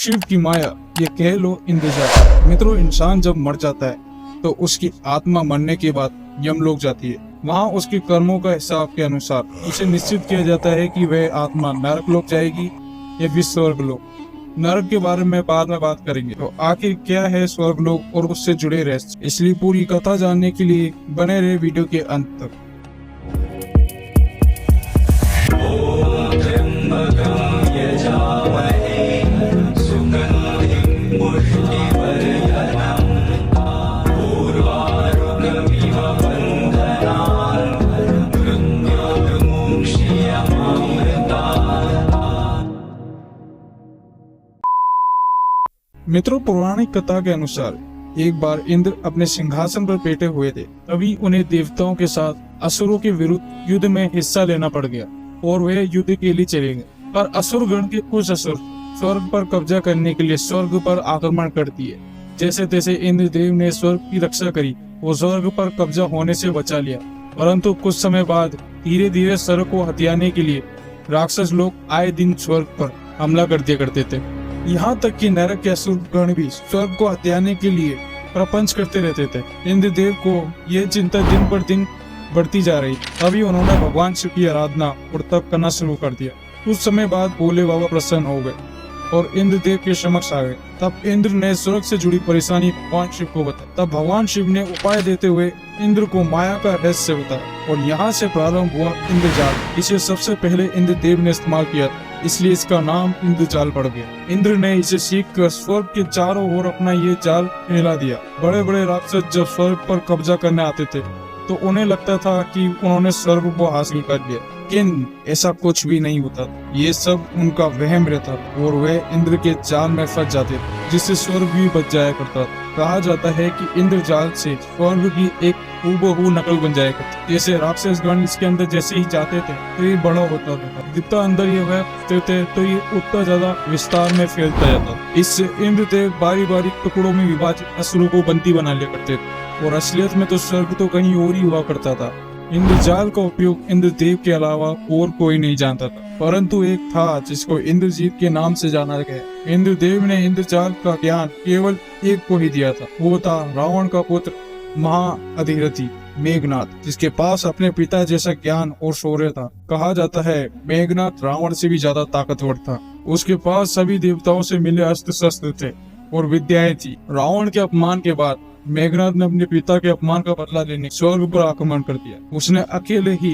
शिव की माया, ये कह लो इंद्रजाल। मित्रों, इंसान जब मर जाता है तो उसकी आत्मा मरने के बाद यमलोक जाती है। वहाँ उसके कर्मों का हिसाब के अनुसार उसे निश्चित किया जाता है कि वह आत्मा नरक लोक जाएगी या फिर स्वर्ग लोक। नरक के बारे में बाद में बात करेंगे। तो आखिर क्या है स्वर्ग लोक और उससे जुड़े रहस्य, इसलिए पूरी कथा जानने के लिए बने रहे वीडियो के अंत तक। मित्रों, पौराणिक कथा के अनुसार एक बार इंद्र अपने सिंहासन पर बैठे हुए थे। तभी उन्हें देवताओं के साथ असुरों के विरुद्ध युद्ध में हिस्सा लेना पड़ गया और वे युद्ध के लिए चले गए। पर असुर गण के कुछ असुर स्वर्ग पर कब्जा करने के लिए स्वर्ग पर आक्रमण कर दिए। जैसे तैसे इंद्रदेव ने स्वर्ग की रक्षा करी और स्वर्ग पर कब्जा होने से बचा लिया। परंतु कुछ समय बाद धीरे धीरे स्वर्ग को हथियाने के लिए राक्षस लोग आए दिन स्वर्ग पर हमला कर दिया करते थे। यहाँ तक कि नरक के असुर गण भी स्वर्ग को हथियाने के लिए प्रपंच करते रहते थे। इंद्रदेव को यह चिंता दिन पर दिन बढ़ती जा रही। अभी उन्होंने भगवान शिव की आराधना और तप करना शुरू कर दिया। कुछ समय बाद भोले बाबा प्रसन्न हो गए और इंद्रदेव के समक्ष आ गए। तब इंद्र ने स्वर्ग से जुड़ी परेशानी भगवान शिव को बताई। तब भगवान शिव ने उपाय देते हुए इंद्र को माया का रहस्य बताया और यहाँ से प्रारंभ हुआ इंद्रजाल। इसे सबसे पहले इंद्रदेव ने इस्तेमाल किया था, इसलिए इसका नाम इंद्रजाल पड़ गया। इंद्र ने इसे सीखकर स्वर्ग के चारों ओर अपना ये जाल फैला दिया। बड़े बड़े राक्षस जब स्वर्ग पर कब्जा करने आते थे तो उन्हें लगता था कि उन्होंने स्वर्ग को हासिल कर लिया, लेकिन ऐसा कुछ भी नहीं होता। ये सब उनका वहम रहता और वे इंद्र के जाल में फंस जाते थे, जिससे स्वर्ग भी बच जाया करता था। कहा जाता है कि इंद्रजाल से स्वर्ग की एक हूबहू नकल बन जाया करती। जैसे राक्षस गण इसके अंदर जैसे ही जाते थे तो ये बड़ा होता था। जितना अंदर ये वह थे तो ये उतना ज्यादा विस्तार में फैलता जाता। इससे इंद्रदेव बारी बारी टुकड़ों में विभाजित असुरों को बंदी बना लिया करते थे और असलियत में तो स्वर्ग तो कहीं और ही हुआ करता था। इंद्रजाल का उपयोग इंद्रदेव के अलावा और कोई नहीं जानता था, परंतु एक था जिसको इंद्रजीत के नाम से जाना गया। इंद्रदेव ने इंद्रजाल का ज्ञान केवल एक को ही दिया था। वो था रावण का पुत्र महाअधिरथी मेघनाथ, जिसके पास अपने पिता जैसा ज्ञान और शौर्य था। कहा जाता है मेघनाथ रावण से भी ज्यादा ताकतवर था। उसके पास सभी देवताओं से मिले अस्त्र शस्त्र थे और विद्याएं थी। रावण के अपमान के बाद मेघनाथ ने अपने पिता के अपमान का बदला लेने स्वर्ग पर आक्रमण कर दिया। उसने अकेले ही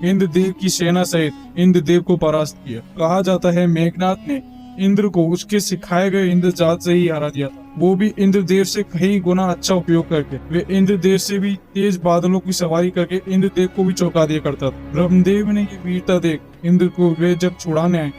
इंद्रदेव की सेना सहित इंद्रदेव को परास्त किया। कहा जाता है मेघनाथ ने इंद्र को उसके सिखाए गए इंद्रजाल से ही हरा दिया था, वो भी इंद्रदेव से कई गुना अच्छा उपयोग करके। वे इंद्रदेव से भी तेज बादलों की सवारी करके इंद्रदेव को भी चौंका दिया करता था। ब्रह्मदेव ने ये वीरता देख इंद्र को वे जब छुड़ाने आए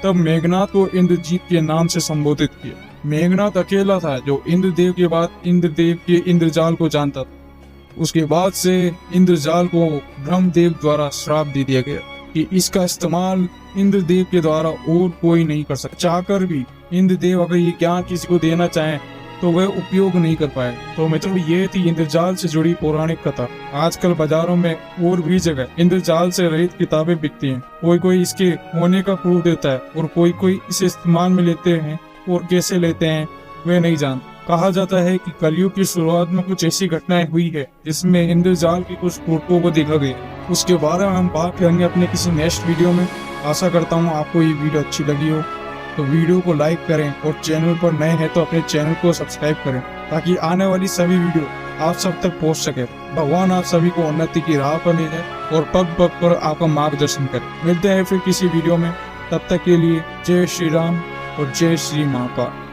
तब मेघनाथ को इंद्रजीत के नाम से संबोधित किया। मेघनाथ अकेला था जो इंद्रदेव के बाद इंद्रदेव के इंद्रजाल को जानता था। उसके बाद से इंद्रजाल को ब्रह्मदेव द्वारा श्राप दे दिया गया कि इसका इस्तेमाल इंद्रदेव के द्वारा और कोई नहीं कर सकता। चाहकर भी इंद्रदेव अगर ये ज्ञान किसी को देना चाहे तो वह उपयोग नहीं कर पाए। तो मित्रों, ये थी इंद्रजाल से जुड़ी पौराणिक कथा। आजकल बाजारों में और भी जगह इंद्रजाल से रहित किताबें बिकती हैं। कोई कोई इसके होने का प्रूफ देता है और कोई कोई इसे इस्तेमाल में लेते हैं और कैसे लेते हैं वे नहीं जानते। कहा जाता है कि कलयुग की शुरुआत में कुछ ऐसी घटनाएं हुई है जिसमें इंद्रजाल की कुछ फोटो को देखा गया। उसके बारे में हम बात करेंगे अपने किसी नेक्स्ट वीडियो में। आशा करता हूँ आपको ये वीडियो अच्छी लगी हो, तो वीडियो को लाइक करें और चैनल पर नए हैं तो अपने चैनल को सब्सक्राइब करें ताकि आने वाली सभी वीडियो आप सब तक पहुँच सके। भगवान आप सभी को उन्नति की राह पर ले जाए और पग पग पर आपका मार्गदर्शन करे। मिलते हैं फिर किसी वीडियो में, तब तक के लिए जय श्री राम और जय श्री महाकाल।